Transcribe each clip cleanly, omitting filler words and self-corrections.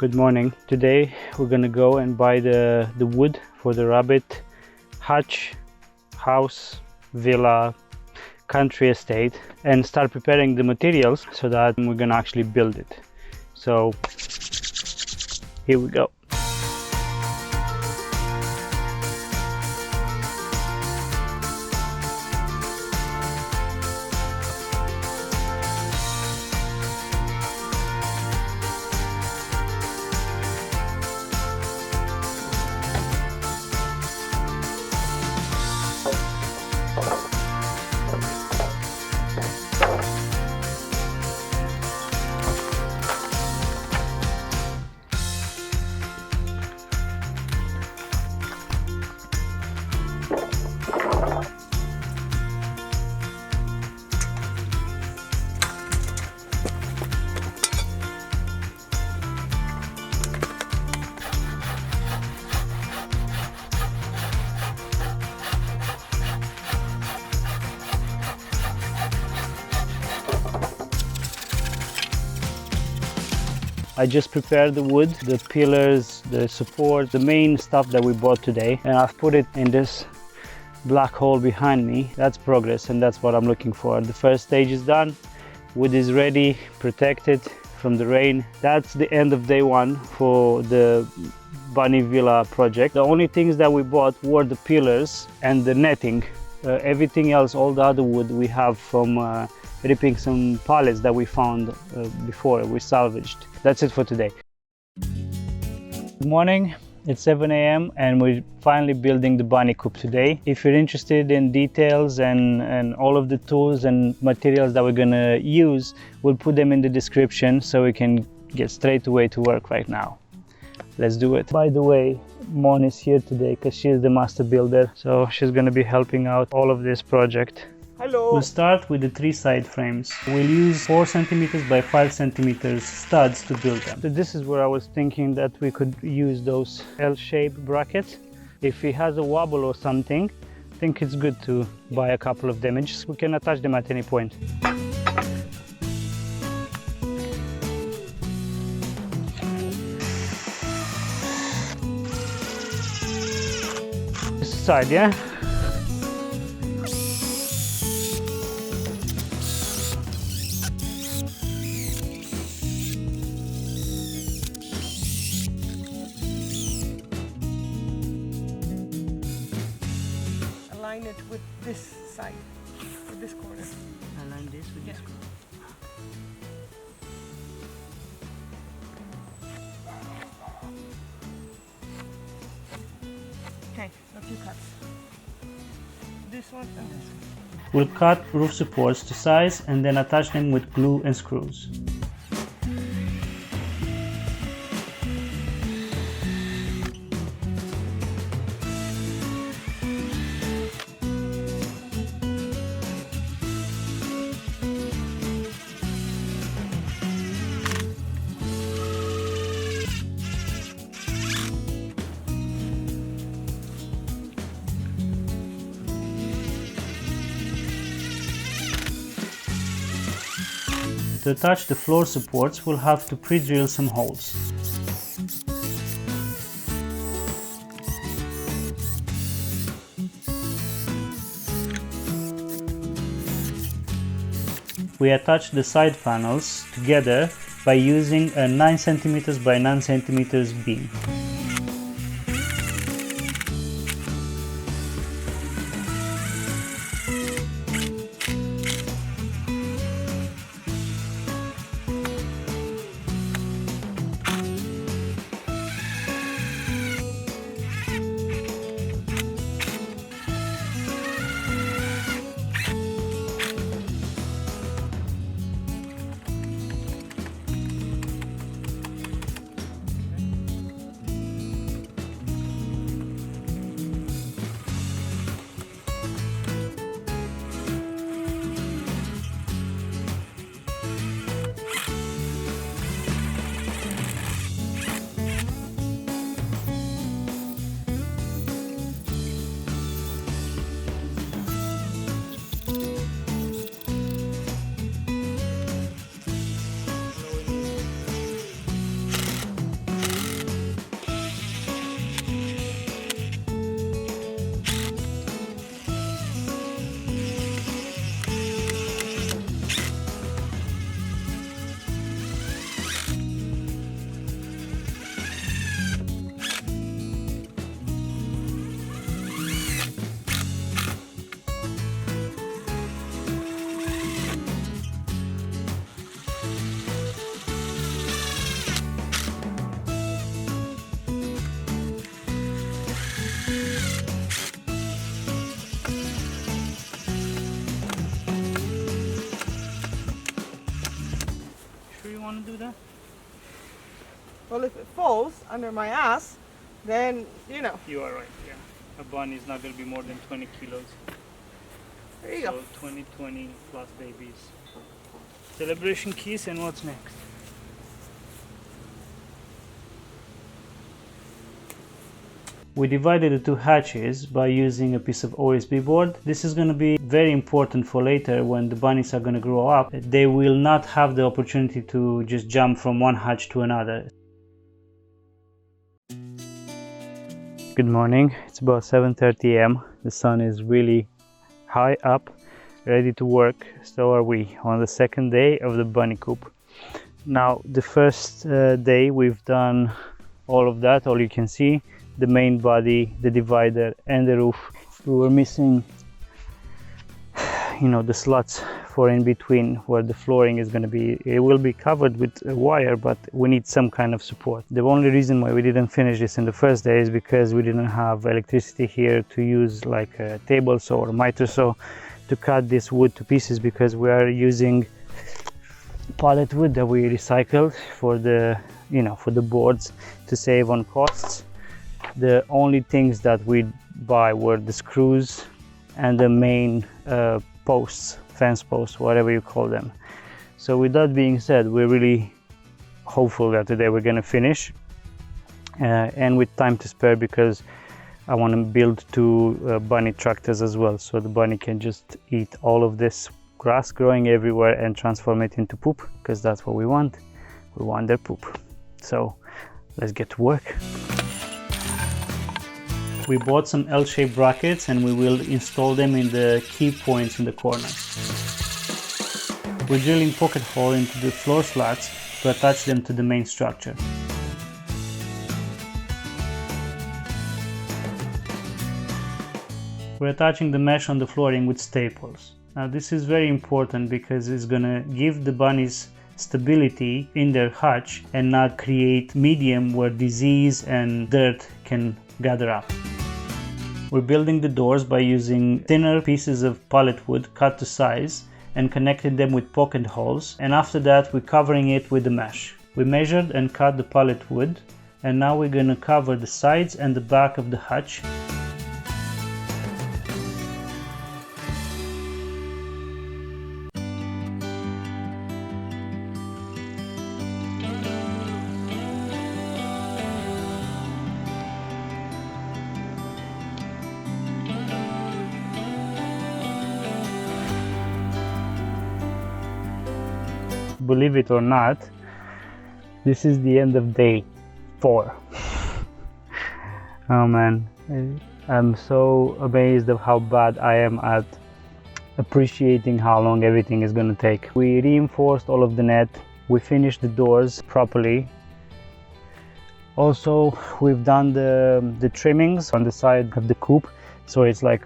Good morning. Today we're gonna go and buy the wood for the rabbit hutch, house, villa, country estate, and start preparing the materials so that we're gonna actually build it. So here we go. I just prepared the wood, the pillars, the support, the main stuff that we bought today, and I've put it in this black hole behind me. That's progress, and that's what I'm looking for. The first stage is done, wood is ready, protected from the rain. That's the end of day one for the bunny villa project. The only things that we bought were the pillars and the netting. Everything else, all the other wood we have from ripping some pallets that we found before, we salvaged. That's it for today. Good morning, it's 7 a.m. and we're finally building the bunny coop today. If you're interested in details and all of the tools and materials that we're gonna use, we'll put them in the description so we can get straight away to work right now. Let's do it. By the way, Mon is here today because she's the master builder, so she's gonna be helping out all of this project. Hello. We'll start with the 3 side frames. We'll use 4 centimeters by 5 centimeters studs to build them. So this is where I was thinking that we could use those L-shaped brackets. If it has a wobble or something, I think it's good to buy a couple of them, and just we can attach them at any point. This side, yeah? Align it with this side, with this corner. Align this with this corner. Okay, a few cuts. This one and this one. We'll cut roof supports to size and then attach them with glue and screws. To attach the floor supports, we'll have to pre-drill some holes. We attach the side panels together by using a 9 centimeters by 9 centimeters beam. careful, if it falls under my ass, then, you know. You are right, yeah. A bunny is not going to be more than 20 kilos. There you So go. 20 plus babies. Celebration kiss, and what's next? We divided the two hatches by using a piece of OSB board. This is going to be very important for later when the bunnies are going to grow up. They will not have the opportunity to just jump from one hatch to another. Good morning. It's about 7:30 a.m. The sun is really high up, ready to work. So are we on the second day of the bunny coop. Now, the first day we've done all of that, all you can see. The main body, the divider, and the roof. We were missing, the slots for in between where the flooring is going to be. It will be covered with wire, but we need some kind of support. The only reason why we didn't finish this in the first day is because we didn't have electricity here to use like a table saw or a miter saw to cut this wood to pieces, because we are using pallet wood that we recycled for the boards to save on costs. The only things that we buy were the screws and the main posts, fence posts, whatever you call them. So with that being said, we're really hopeful that today we're going to finish and with time to spare, because I want to build two bunny tractors as well, so the bunny can just eat all of this grass growing everywhere and transform it into poop, because that's what we want. We want their poop. So let's get to work. We bought some L-shaped brackets and we will install them in the key points in the corners. We're drilling pocket hole into the floor slats to attach them to the main structure. We're attaching the mesh on the flooring with staples. Now this is very important because it's gonna give the bunnies stability in their hutch and not create medium where disease and dirt can gather up. We're building the doors by using thinner pieces of pallet wood cut to size and connecting them with pocket holes, and after that we're covering it with the mesh. We measured and cut the pallet wood, and now we're going to cover the sides and the back of the hutch. Believe it or not, this is the end of day 4. Oh man, I'm so amazed of how bad I am at appreciating how long everything is going to take. We reinforced all of the net, we finished the doors properly. Also, we've done the trimmings on the side of the coop, so it's like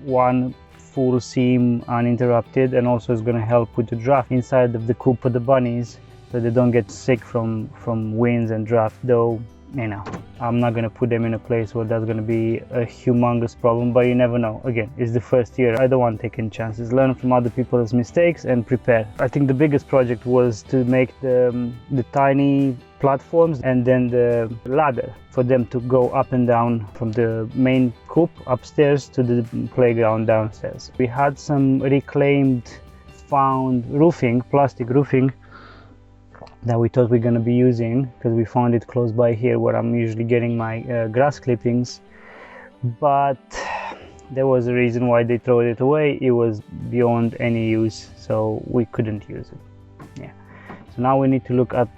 one full seam uninterrupted, and also is going to help with the draft inside of the coop for the bunnies, so they don't get sick from winds and draft. Though, I'm not going to put them in a place where that's going to be a humongous problem, but you never know. Again, it's the first year. I don't want taking chances. Learn from other people's mistakes and prepare. I think the biggest project was to make the tiny platforms and then the ladder for them to go up and down from the main coop upstairs to the playground downstairs. We had some reclaimed found roofing, plastic roofing, that we thought we're going to be using because we found it close by here where I'm usually getting my grass clippings, but there was a reason why they threw it away. It was beyond any use, so we couldn't use it. So now we need to look at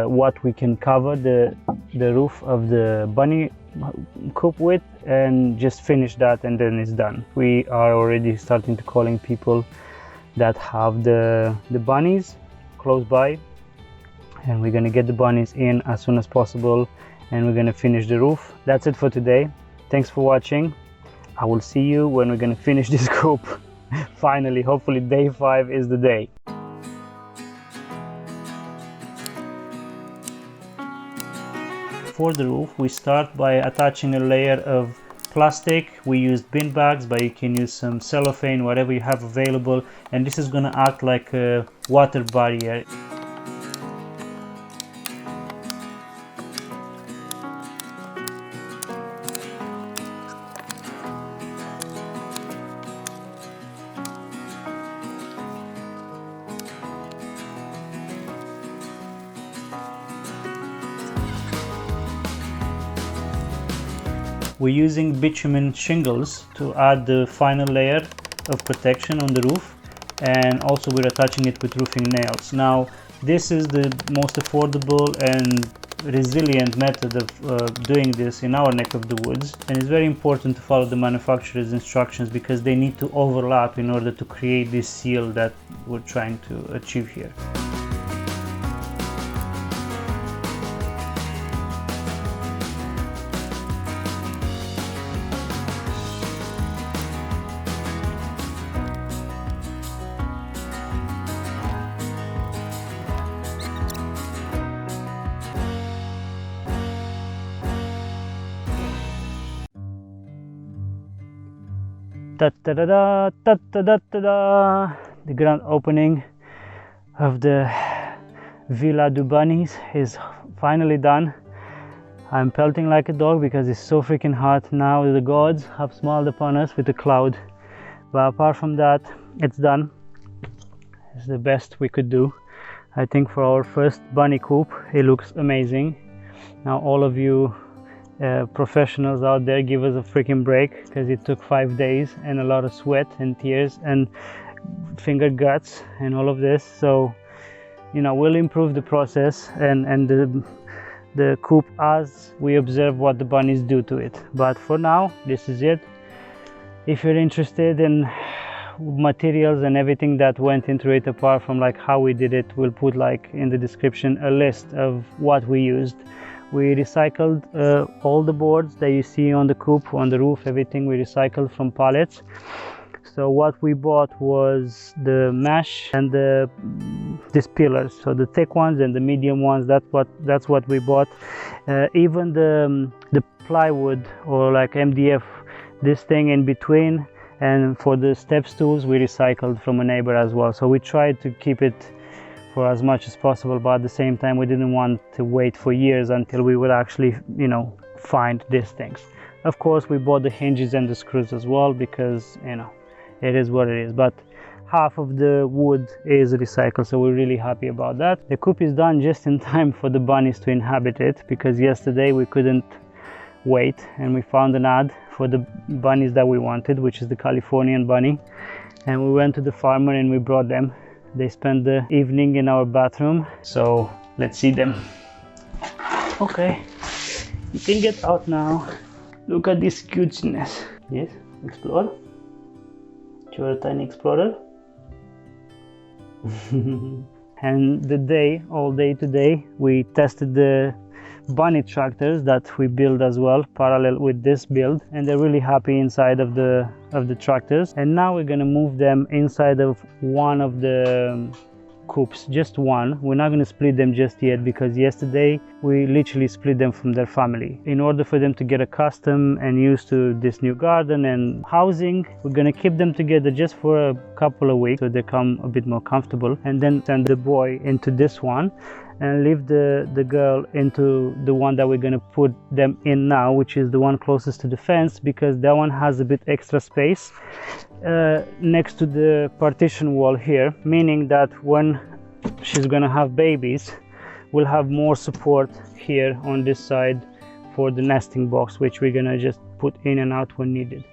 what we can cover the roof of the bunny coop with, and just finish that, and then it's done. We are already starting to calling people that have the bunnies close by, and we're gonna get the bunnies in as soon as possible, and we're gonna finish the roof. That's it for today. Thanks for watching. I will see you when we're gonna finish this coop. Finally, hopefully day 5 is the day. For the roof, we start by attaching a layer of plastic. We used bin bags, but you can use some cellophane, whatever you have available, and this is going to act like a water barrier. We're using bitumen shingles to add the final layer of protection on the roof, and also we're attaching it with roofing nails. Now this is the most affordable and resilient method of doing this in our neck of the woods, and it's very important to follow the manufacturer's instructions because they need to overlap in order to create this seal that we're trying to achieve here. The grand opening of the Villa du Bunnies is finally done. I'm pelting like a dog because it's so freaking hot. Now the gods have smiled upon us with a cloud, but apart from that, it's done. It's the best we could do, I think, for our first bunny coop. It looks amazing. Now all of you professionals out there, give us a freaking break, because it took 5 days and a lot of sweat and tears and finger guts and all of this. So, you know, we'll improve the process and the coop as we observe what the bunnies do to it. But for now, this is it. If you're interested in materials and everything that went into it, apart from like how we did it, we'll put like in the description a list of what we used. We recycled all the boards that you see on the coop, on the roof, everything we recycled from pallets. So what we bought was the mesh and these pillars, so the thick ones and the medium ones. That's what we bought. Even the plywood, or like MDF, this thing in between, and for the step stools we recycled from a neighbor as well. So we tried to keep it for as much as possible, but at the same time we didn't want to wait for years until we would actually, you know, find these things. Of course we bought the hinges and the screws as well, because, you know, it is what it is. But half of the wood is recycled, so we're really happy about that. The coop is done just in time for the bunnies to inhabit it, because yesterday we couldn't wait and we found an ad for the bunnies that we wanted, which is the Californian bunny, and we went to the farmer and we brought them. They spent the evening in our bathroom, so let's see them. Okay, you can get out now. Look at this cuteness. Yes, explore. You're a tiny explorer. And all day today, we tested the bunny tractors that we build as well, parallel with this build, and they're really happy inside of the tractors. And now we're gonna move them inside of one of the coops, just one. We're not gonna split them just yet, because yesterday we literally split them from their family. In order for them to get accustomed and used to this new garden and housing, we're gonna keep them together just for a couple of weeks so they become a bit more comfortable, and then send the boy into this one and leave the girl into the one that we're going to put them in now, which is the one closest to the fence, because that one has a bit extra space next to the partition wall here, meaning that when she's going to have babies, we'll have more support here on this side for the nesting box, which we're going to just put in and out when needed.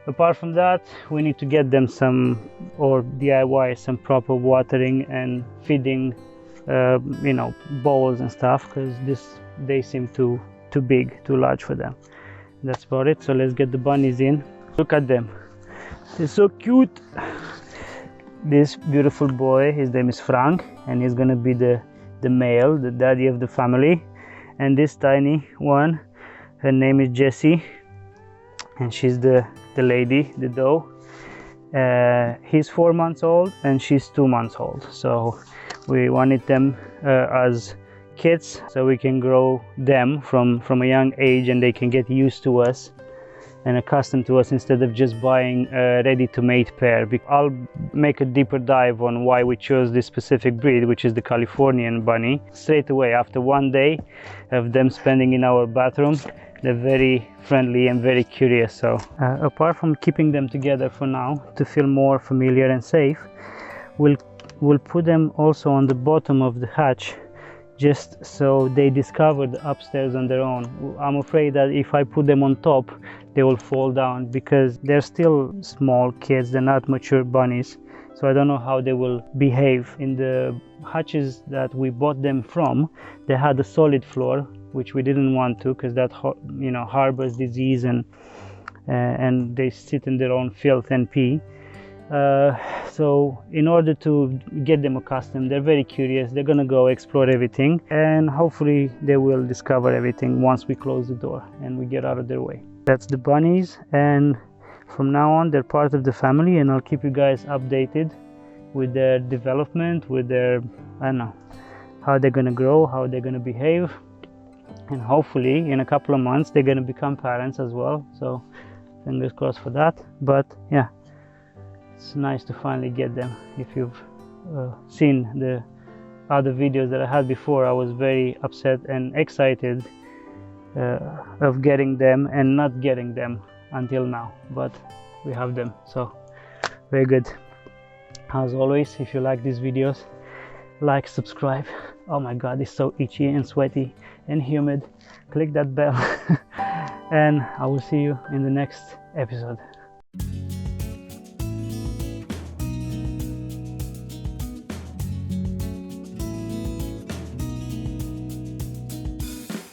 Apart from that, we need to get them some, or DIY some proper watering and feeding, you know, bowls and stuff, because they seem too big, too large for them. That's about it. So let's get the bunnies in. Look at them, they're so cute. This beautiful boy, his name is Frank, and he's gonna be the male, the daddy of the family. And this tiny one, her name is Jessie, and she's the lady, the doe. He's 4 months old and she's 2 months old. So we wanted them as kids, so we can grow them from a young age, and they can get used to us and accustomed to us, instead of just buying a ready-to-mate pair. I'll make a deeper dive on why we chose this specific breed, which is the Californian bunny, straight away after 1 day of them spending in our bathroom. They're very friendly and very curious. So apart from keeping them together for now to feel more familiar and safe, we'll put them also on the bottom of the hatch just so they discover the upstairs on their own. I'm afraid that if I put them on top, they will fall down because they're still small kids, they're not mature bunnies. So I don't know how they will behave. In the hutches that we bought them from, they had a solid floor, which we didn't want to because that, you know, harbors disease and they sit in their own filth and pee. So in order to get them accustomed, they're very curious, they're gonna go explore everything, and hopefully they will discover everything once we close the door and we get out of their way. That's the bunnies, and from now on they're part of the family, and I'll keep you guys updated with their development, with their, I don't know, how they're gonna grow, how they're gonna behave, and hopefully in a couple of months they're gonna become parents as well, so fingers crossed for that. But yeah, it's nice to finally get them. If you've seen the other videos that I had before, I was very upset and excited of getting them and not getting them until now, but we have them, so very good. As always, if you like these videos, like, subscribe. Oh my god, it's so itchy and sweaty and humid. Click that bell and I will see you in the next episode.